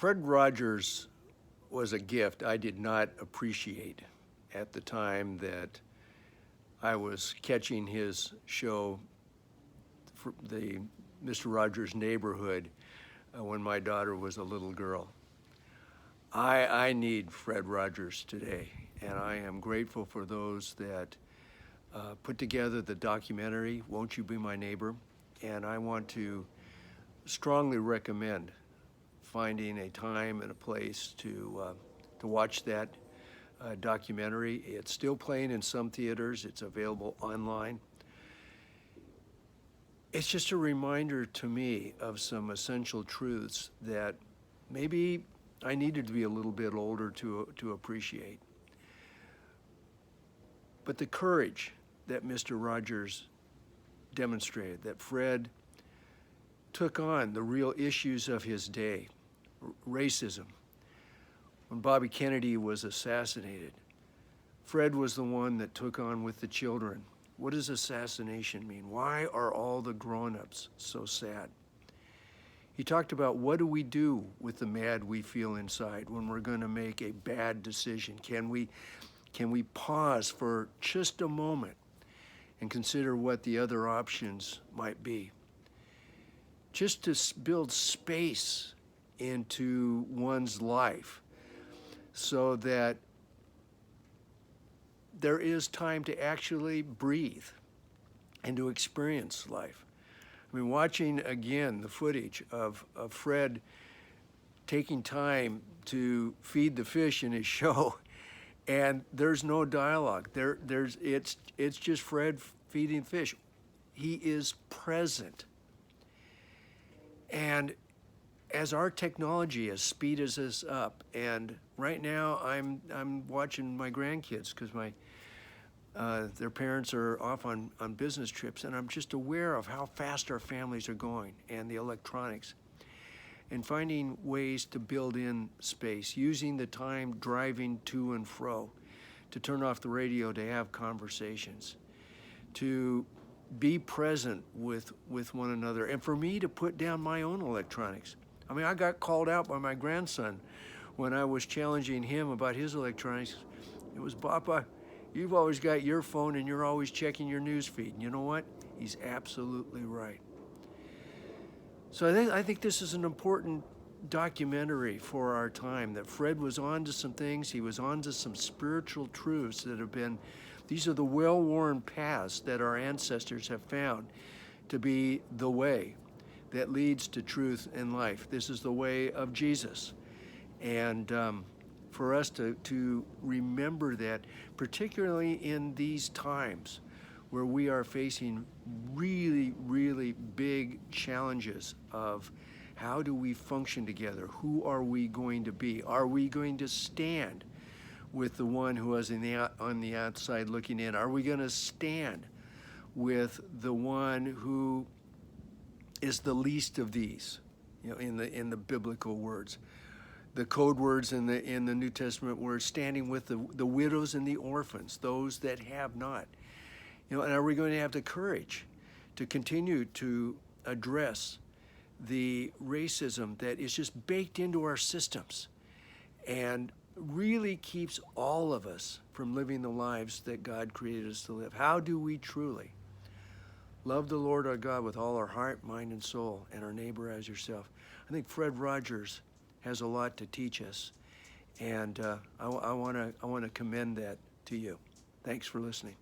Fred Rogers was a gift I did not appreciate at the time that I was catching his show, the Mr. Rogers' Neighborhood, when my daughter was a little girl. I need Fred Rogers today, and I am grateful for those that put together the documentary, Won't You Be My Neighbor? And I want to strongly recommend finding a time and a place to watch that documentary. It's still playing in some theaters. It's available online. It's just a reminder to me of some essential truths that maybe I needed to be a little bit older to appreciate. But the courage that Mr. Rogers demonstrated, that Fred took on the real issues of his day, racism. When Bobby Kennedy was assassinated, Fred was the one that took on with the children. What does assassination mean? Why are all the grown-ups so sad? He talked about, what do we do with the mad we feel inside when we're going to make a bad decision? Can we pause for just a moment and consider what the other options might be? Just to build space into one's life so that there is time to actually breathe and to experience life. I mean, watching again the footage of Fred taking time to feed the fish in his show, and there's no dialogue. It's just Fred feeding fish. He is present. And as our technology has speeded us up, and right now I'm watching my grandkids because their parents are off on business trips, and I'm just aware of how fast our families are going and the electronics, and finding ways to build in space, using the time driving to and fro, to turn off the radio, to have conversations, to be present with one another, and for me to put down my own electronics. I mean, I got called out by my grandson when I was challenging him about his electronics. It was, Papa, you've always got your phone and you're always checking your news feed. And you know what? He's absolutely right. So I think this is an important documentary for our time, that Fred was on to some things. He was on to some spiritual truths that have been, these are the well-worn paths that our ancestors have found to be the way that leads to truth and life. This is the way of Jesus. And for us to remember that, particularly in these times where we are facing really, really big challenges of how do we function together? Who are we going to be? Are we going to stand with the one who is on the outside looking in? Are we going to stand with the one who is the least of these, in the biblical words? The code words in the New Testament were standing with the widows and the orphans, those that have not. And are we going to have the courage to continue to address the racism that is just baked into our systems and really keeps all of us from living the lives that God created us to live? How do we truly love the Lord our God with all our heart, mind, and soul, and our neighbor as yourself? I think Fred Rogers has a lot to teach us, and I want to commend that to you. Thanks for listening.